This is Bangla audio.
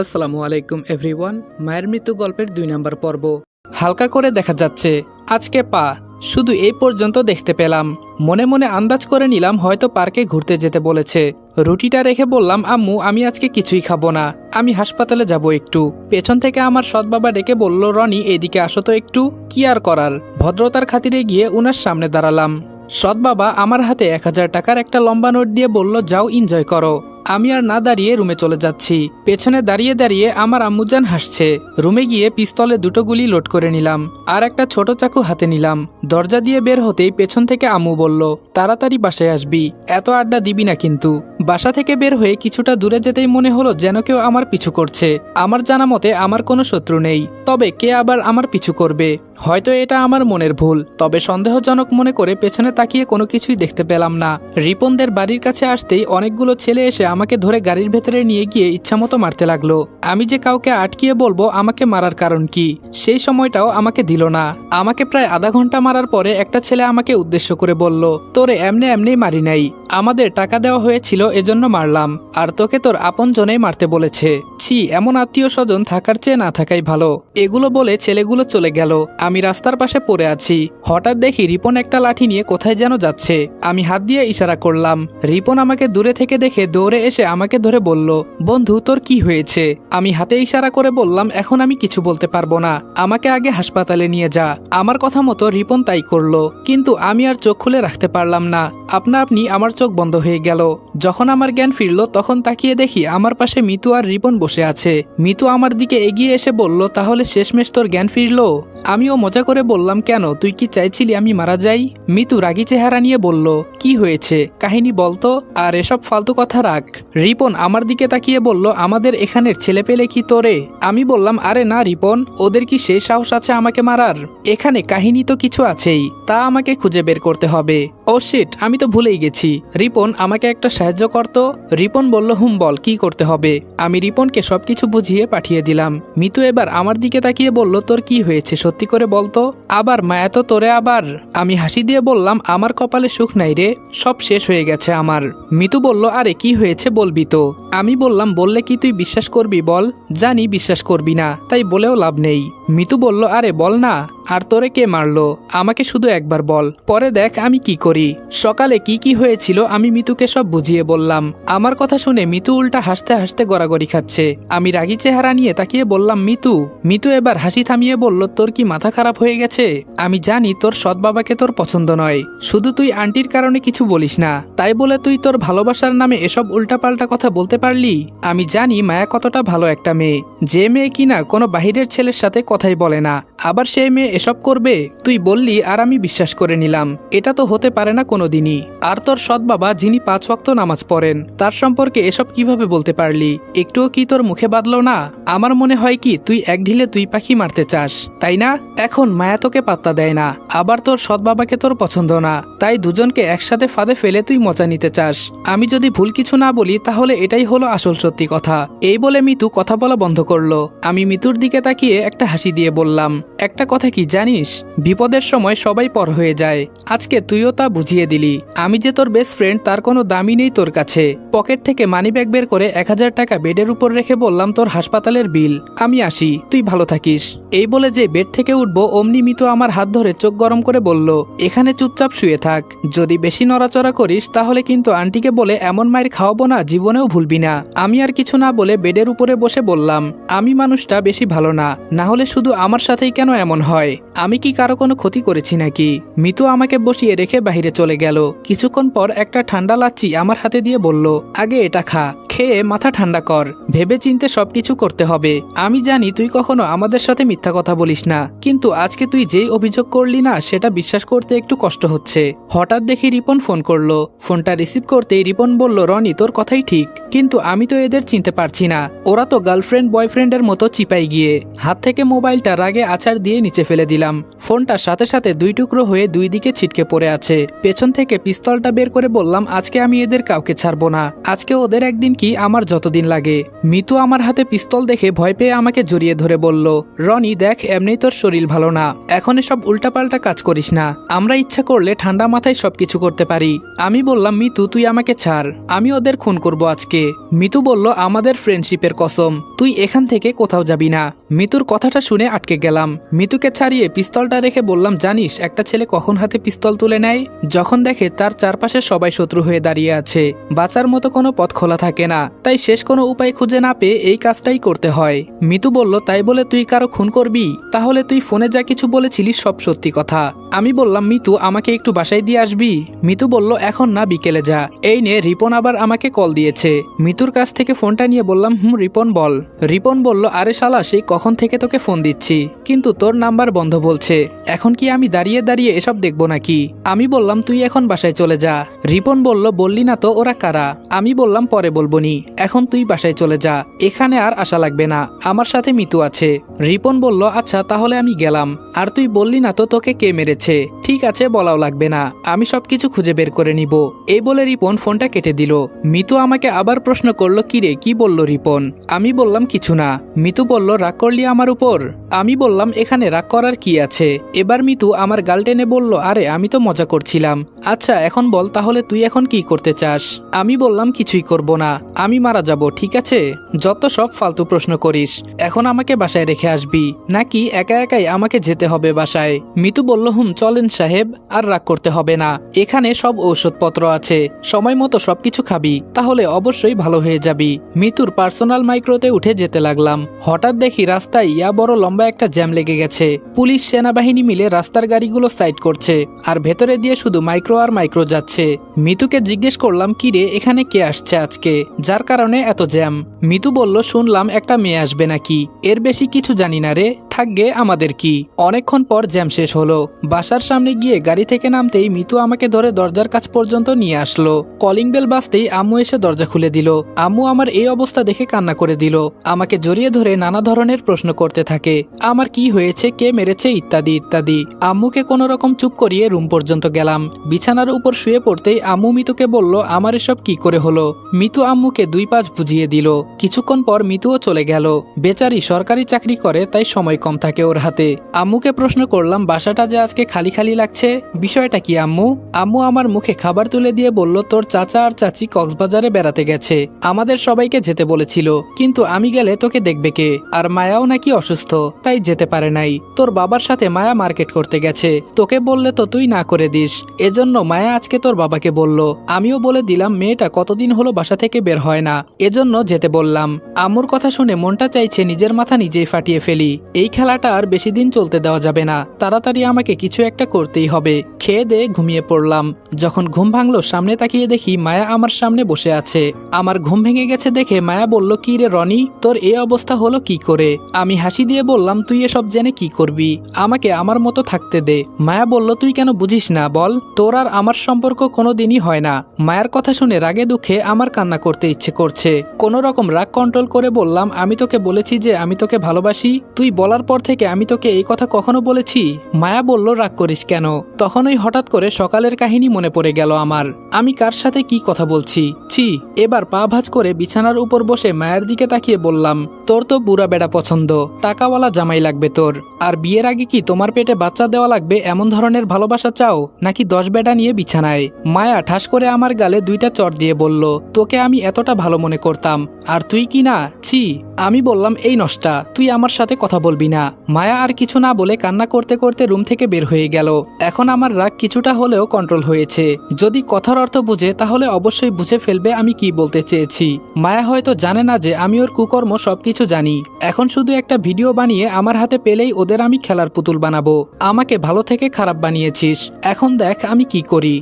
আসসালামু আলাইকুম এভরিওয়ান। মায়ের মৃত্যু গল্পের 2 নম্বর পর্ব। হালকা করে দেখা যাচ্ছে আজকে পা, শুধু এই পর্যন্ত দেখতে পেলাম। মনে মনে আন্দাজ করে নিলাম হয়তো পার্কে ঘুরতে যেতে বলেছে। রুটিটা রেখে বললাম, আম্মু আমি আজকে কিছুই খাবো না, আমি হাসপাতালে যাব একটু। পেছন থেকে আমার সৎ বাবা ডেকে বলল, রনি এদিকে আসো তো একটু। কি আর করার, ভদ্রতার খাতিরে গিয়ে উনার সামনে দাঁড়ালাম। সৎ বাবা আমার হাতে 1000 টাকার একটা লম্বা নোট দিয়ে বলল, যাও এনজয় করো। আমি আর না দাঁড়িয়ে রুমে চলে যাচ্ছি। পেছনে দাঁড়িয়ে দাঁড়িয়ে আমার আম্মুজান হাসছে। রুমে গিয়ে পিস্তলে 2টো গুলি লোড করে নিলাম, আর একটা ছোট চাকু হাতে নিলাম। দরজা দিয়ে বের হতেই পেছন থেকে আম্মু বলল, তাড়াতাড়ি বাসায় আসবি, এত আড্ডা দিবি না কিন্তু। বাসা থেকে বের হয়ে কিছুটা দূরে যেতেই মনে হলো যেন কেউ আমার পিছু করছে। আমার জানা মতে আমার কোনো শত্রু নেই, তবে কে আবার আমার পিছু করবে? হয়তো এটা আমার মনের ভুল, তবে সন্দেহজনক মনে করে পেছনে তাকিয়ে কোনো কিছুই দেখতে পেলাম না। রিপনদের বাড়ির কাছে আসতেই অনেকগুলো ছেলে এসে আমাকে ধরে গাড়ির ভেতরে নিয়ে গিয়ে ইচ্ছামতো মারতে লাগলো। আমি যে কাউকে আটকিয়ে বলবো আমাকে মারার কারণ কি, সেই সময়টাও আমাকে দিল না। আমাকে প্রায় আধা ঘন্টা মারার পরে একটা ছেলে আমাকে উদ্দেশ্য করে বলল, তোরে এমনি মারি নাই, আমাদের টাকা দেওয়া হয়েছিল এজন্য মারলাম, আর তোকে তোর আপনজনেই মারতে বলেছে। ছি, এমন আত্মীয় স্বজন থাকার চেয়ে না থাকাই ভালো। এগুলো বলে ছেলেগুলো চলে গেল। আমি রাস্তার পাশে পড়ে আছি। হঠাৎ দেখি রিপন একটা লাঠি নিয়ে কোথায় যেন যাচ্ছে। আমি হাত দিয়ে ইশারা করলাম। রিপন আমাকে দূরে থেকে দেখে দৌড়ে এসে আমাকে ধরে বলল, বন্ধু তোর কি হয়েছে? আমি হাতে ইশারা করে বললাম, এখন আমি কিছু বলতে পারবো না, আমাকে আগে হাসপাতালে নিয়ে যা। আমার কথা মতো রিপন তাই করলো, কিন্তু আমি আর চোখ খুলে রাখতে পারলাম না। আপনা আপনি আমার চোখ বন্ধ হয়ে গেল। যখন আমার জ্ঞান ফিরল তখন তাকিয়ে দেখি আমার পাশে মিতু আর রিপন বসে আছে। মিতু আমার দিকে এগিয়ে এসে বলল, তাহলে শেষমেশ তোর জ্ঞান ফিরল? আমিও মজা করে বললাম, কেন, তুই কি চাইছিলি আমি মারা যাই? মিতু রাগী চেহারা নিয়ে বলল, কি হয়েছে কাহিনী বলতো, আর এসব ফালতু কথা রাখ। রিপন আমার দিকে তাকিয়ে বলল, আমাদের এখানের ছেলেপেলে কি তোরে? আমি বললাম, আরে না রিপন, ওদের কি সেই সাহস আছে আমাকে মারার? এখানে কাহিনী তো কিছু আছেই, তা আমাকে খুঁজে বের করতে হবে। ও শিট, আমি তো ভুলেই গেছি। রিপন আমাকে একটা সাহায্য করতো। রিপন বলল, বল কি করতে হবে। আমি রিপনকে সবকিছু বুঝিয়ে পাঠিয়ে দিলাম। মিতু এবার আমার দিকে তাকিয়ে বলল, তোর কি হয়েছে সত্যি করে বলতো। আবার মায়া তো তোরে আবার। আমি হাসি দিয়ে বললাম, আমার কপালে সুখ নাই রে, সব শেষ হয়ে গেছে আমার। মিতু বলল, আরে কি হয়েছে বলবি তো। আমি বললাম, বললে কি তুই বিশ্বাস করবি বল? জানি বিশ্বাস করবি না, তাই বলেও লাভ নেই। মিতু বলল, আরে বল না, আর তোরে কে মারলো আমাকে শুধু একবার বল, পরে দেখ আমি কি করি। সকালে কি কি হয়েছিল আমি মিতুকে সব বুঝিয়ে বললাম। আমার কথা শুনে মিতু উল্টা হাসতে হাসতে গড়াগড়ি খাচ্ছে। আমি রাগী চেহারা নিয়ে তাকিয়ে বললাম, মিতু। মিতু এবার হাসি থামিয়ে বলল, তোর কি মাথা খারাপ হয়ে গেছে? আমি জানি তোর সৎ বাবাকে তোর পছন্দ নয়, শুধু তুই আন্টির কারণে কিছু বলিস না, তাই বলে তুই তোর ভালোবাসার নামে এসব উল্টাপাল্টা কথা বলতে পারলি? আমি জানি মায়া কতটা ভালো একটা মেয়ে, যে মেয়ে কিনা কোনো বাহিরের ছেলের সাথে কথাই বলে না, আবার সেই মেয়ে এসব করবে? তুই বললি আর আমি বিশ্বাস করে নিলাম, এটা তো হতে পারে না কোনোদিনই। আর তোর সৎ বাবা যিনি 5 ওয়াক্ত নামাজ পড়েন, তার সম্পর্কে এসব কিভাবে বলতে পারলি? একটুও কি তোর মুখে বাঁধলো না? আমার মনে হয় কি তুই এক ঢিলে তুই পাখি মারতে চাস, তাই না? এখন মায়া তোকে পাত্তা দেয় না, আবার তোর সৎ বাবাকে তোর পছন্দ না, তাই দুজনকে একসাথে ফাঁদে ফেলে তুই মজা নিতে চাস। আমি যদি ভুল কিছু না বলি তাহলে এটাই হলো আসল সত্যি কথা। এই বলে মিতু কথা বলা বন্ধ করলো। আমি মিতুর দিকে তাকিয়ে একটা হাসি দিয়ে বললাম, একটা কথা কি জানিস, বিপদের সময় সবাই পর হয়ে যায়, আজকে তুইও তা বুঝিয়ে দিলি। আমি যে তোর বেস্ট ফ্রেন্ড তার কোনো দামই নেই তোর কাছে। পকেট থেকে মানি ব্যাগ বের করে 1000 টাকা বেডের উপর রেখে বললাম, তোর হাসপাতালের বিল, আমি আসি, তুই ভালো থাকিস। এই বলে যে বেড থেকে উঠবো অমনি মিতু আমার হাত ধরে চোখ গরম করে বলল, এখানে চুপচাপ শুয়ে থাক, যদি বেশি নড়াচড়া করিস তাহলে কিন্তু আন্টিকে বলে এমন মায়ের খাওয়াবো না জীবনেও ভুলবি না। আমি আর কিছু না বলে বেডের উপরে বসে বললাম, আমি মানুষটা বেশি ভালো না, না হলে শুধু আমার সাথেই কেন এমন হয়? আমি কি কারো কোনো ক্ষতি করেছি নাকি? মিতু আমাকে বসিয়ে রেখে বাইরে চলে গেল। কিছুক্ষণ পর একটা ঠান্ডা লাচ্ছি আমার হাতে দিয়ে বলল, আগে এটা খা, খেয়ে মাথা ঠান্ডা কর, ভেবে চিন্তে সবকিছু করতে হবে। আমি জানি তুই কখনো আমাদের সাথে মিথ্যা কথা বলিস না, কিন্তু আজকে তুই যেই অভিযোগ করলি না সেটা বিশ্বাস করতে একটু কষ্ট হচ্ছে। হঠাৎ দেখি রিপন ফোন করলো। ফোনটা রিসিভ করতেই রিপন বলল, রনি তোর কথাই ঠিক, কিন্তু আমি তো এদের চিনতে পারছি না, ওরা তো গার্লফ্রেন্ড বয়ফ্রেন্ডের মতো চিপাই গিয়ে। হাত থেকে মোবাইলটা রাগে আছাড় দিয়ে নিচে ফেলে দিলাম। ফোনটার সাথে সাথে 2 টুকরো হয়ে 2 দিকে ছিটকে পড়ে আছে। পেছন থেকে পিস্তলটা বের করে বললাম, আজকে আমি এদের কাউকে ছাড়বো না, আজকে ওদের একদিন কি থাকি আমার যতদিন লাগে। মিতু আমার হাতে পিস্তল দেখে ভয় পেয়ে আমাকে জড়িয়ে ধরে বলল, রনি দেখ, এমনিই তোর শরীর ভালো না, এখন এসব উল্টাপাল্টা কাজ করিস না। আমরা ইচ্ছা করলে ঠান্ডা মাথায় সবকিছু করতে পারি। আমি বললাম, মিতু তুই আমাকে ছাড়, আমি ওদের খুন করব আজকে। মিতু বলল, আমাদের ফ্রেন্ডশিপের কসম, তুই এখান থেকে কোথাও যাবি না। মিতুর কথাটা শুনে আটকে গেলাম। মিতুকে ছাড়িয়ে পিস্তলটা রেখে বললাম, জানিস একটা ছেলে কখন হাতে পিস্তল তুলে নেয়? যখন দেখে তার চারপাশে সবাই শত্রু হয়ে দাঁড়িয়ে আছে, বাঁচার মতো কোনো পথ খোলা থাকে না, তাই শেষ কোনো উপায় খুঁজে না পেয়ে এই কাজটাই করতে হয়। মিতু বলল, তাই বলে তুই কারো খুন করবি? তাহলে তুই ফোনে যা কিছু বলেছিলি সব সত্যি কথা। আমি বললাম, মিতু আমাকে একটু বাসায় দিয়ে আসবি? মিতু বলল, এখন না, বিকেলে যা। এই নে, রিপন আবার আমাকে কল দিয়েছে। মিতুর কাছ থেকে ফোনটা নিয়ে বললাম, রিপন বল। রিপন বলল, আরে শালা, সেই কখন থেকে তোকে ফোন দিচ্ছি, কিন্তু তোর নাম্বার বন্ধ বলছে। এখন কি আমি দাঁড়িয়ে দাঁড়িয়ে এসব দেখবো নাকি? আমি বললাম, তুই এখন বাসায় চলে যা। রিপন বলল, বললি না তো ওরা কারা? আমি বললাম, পরে বলবনি, এখন তুই বাসায় চলে যা, এখানে আর আশা লাগবে না, আমার সাথে মিতু আছে। রিপন বলল, আচ্ছা তাহলে আমি গেলাম। আর তুই বললি না তো তোকে কে মেরেছে? ঠিক আছে, বলাও লাগবে না, আমি সবকিছু খুঁজে বের করে নিব। এই বলে রিপন ফোনটা কেটে দিল। মিতু আমাকে আবার প্রশ্ন করলো, কিরে কি বলল রিপন? আমি বললাম, কিছু না। মিতু বলল, রাগ করলি আমার উপর? আমি বললাম, এখানে রাগ করার কি আছে? এবার মিতু আমার গাল টেনে বলল, আরে আমি তো মজা করছিলাম। আচ্ছা এখন বল, তাহলে তুই এখন কি করতে চাস? আমি বললাম, কিছুই করব না, আমি মারা যাব, ঠিক আছে? যত সব ফালতু প্রশ্ন করিস। এখন আমাকে বাসায় রেখে আসবি নাকি একা একাই আমাকে যেতে হবে বাসায়? মিতু বলল, চলেন সাহেব, আর রাগ করতে হবে না, এখানে সব ঔষধপত্র আছে, সময় মতো সবকিছু খাবি, তাহলে অবশ্যই ভালো হয়ে যাবি। মিতুর পার্সোনাল মাইক্রোতে উঠে যেতে লাগলাম। হঠাৎ দেখি রাস্তায় ইয়া বড় লম্বা একটা জ্যাম লেগে গেছে। পুলিশ সেনাবাহিনী মিলে রাস্তার গাড়িগুলো সাইড করছে, আর ভেতরে দিয়ে শুধু মাইক্রো আর মাইক্রো যাচ্ছে। মিতুকে জিজ্ঞেস করলাম, কিরে এখানে কে আসছে আজকে, যার কারণে এত জ্যাম? মিতু বলল, শুনলাম একটা মেয়ে আসবে নাকি, এর বেশি কিছু জানি না রে, থাকবে আমাদের কি। অনেকক্ষণ পর জ্যাম শেষ হলো। বাসার সামনে গিয়ে গাড়ি থেকে নামতেই মিতু আমাকে ধরে দরজার কাছ পর্যন্ত নিয়ে আসলো। কলিং বেল বাজতেই আম্মু এসে দরজা খুলে দিল। আম্মু আমার এই অবস্থা দেখে কান্না করে দিল, আমাকে জড়িয়ে ধরে নানা ধরনের প্রশ্ন করতে থাকে, আমার কি হয়েছে, কে মেরেছে, ইত্যাদি ইত্যাদি। আম্মুকে কোনো রকম চুপ করিয়ে রুম পর্যন্ত গেলাম। বিছানার উপর শুয়ে পড়তেই আম্মু মিতুকে বলল, আমার এসব কি করে হলো? মিতু আম্মুকে 2 পাঁচ বুঝিয়ে দিল। কিছুক্ষণ পর মিতুও চলে গেল। বেচারি সরকারি চাকরি করে, তাই সময় কম থাকে ওর হাতে। আম্মুকে প্রশ্ন করলাম, বাসাটা যে আজকে খালি খালি লাগছে, বিষয়টা কি আম্মু? আম্মু আমার মুখে খাবার তুলে দিয়ে বলল, তোর চাচা আর চাচি কক্সবাজারে বেড়াতে গেছে, আমাদের সবাইকে যেতে বলেছিল, কিন্তু আমি গেলে তোকে দেখবে কে, আর মায়াও নাকি অসুস্থ, তাই যেতে পারে নাই। তোর বাবার সাথে মায়া মার্কেট করতে গেছে, তোকে বললে তো তুই না করে দিস, এজন্য মায়া আজকে তোর বাবাকে বলল। আমিও বলে দিলাম, মেয়েটা কতদিন হলো বাসা থেকে বের হয় না, এজন্য যেতে বললাম। আম্মুর কথা শুনে মনটা চাইছে নিজের মাথা নিজেই ফাটিয়ে ফেলি। এই খেলাটা আর বেশি দিন চলতে দেওয়া যাবে না, তাড়াতাড়ি আমাকে কিছু একটা করতেই হবে। খেয়ে দিয়ে ঘুমিয়ে পড়লাম। যখন ঘুম ভাঙলো, সামনে তাকিয়ে দেখি মায়া আমার সামনে বসে আছে। আমার ঘুম ভেঙে গেছে দেখে মায়া বলল, কি রে রনি, তোর এই অবস্থা হলো কি করে? আমি হাসি দিয়ে বললাম, তুই এসব জেনে কি করবি, আমাকে আমার মতো থাকতে দে। মায়া বলল, তুই কেন বুঝিস না বল, তোর আর আমার সম্পর্ক কোনোদিনই হয় না। মায়ের কথা শুনে রাগে দুঃখে আমার কান্না করতে ইচ্ছে করছে। কোনো রকম রাগ কন্ট্রোল করে বললাম, আমি তোকে বলেছি যে আমি তোকে ভালোবাসি, তুই বলার পর থেকে আমি তোকে এই কথা কখনো বলেছি? মায়া বলল, রাগ করিস কেন? তখনই হঠাৎ করে সকালের কাহিনী মনে পড়ে গেল আমার। আমি কার সাথে কি কথা বলছি, ছি। এবার পা ভাঁজ করে বিছানার উপর বসে মায়ের দিকে তাকিয়ে বললাম, তোর তো বুড়া বেড়া পছন্দ, টাকাওয়ালা জামাই লাগবে তোর, আর বিয়ের আগে কি তোমার পেটে বাচ্চা দেওয়া লাগবে এমন ধরনের ভালোবাসা চাও, নাকি 10 বেটা নিয়ে বিছানায়? মায়া ঠাস করে আমার গালে 2টা চড় দিয়ে বলল, তোকে আমি এতটা ভালো মনে করতাম, আর তুই কি না, ছি। আমি বললাম, এই নষ্টা, তুই আমার সাথে কথা বলবি না। মায়া আর কিছু না বলে কান্না করতে করতে রুম থেকে বের হয়ে গেল। এখন আমার রাগ কিছুটা হলেও কন্ট্রোল হয়েছে। যদি কথার অর্থ বুঝে তাহলে অবশ্যই বুঝে ফেলবে আমি কি বলতে চেয়েছি। মায়া হয়তো জানে না যে আমি ওর কুকর্ম সবকিছু জানি। এখন শুধু একটা ভিডিও বানিয়ে আমার হাতে পেলেই ওদের আমি খেলার পুতুল বানাবো। আমাকে ভালো থেকে খারাপ বানিয়েছিস, এখন দেখ আমি কি করি।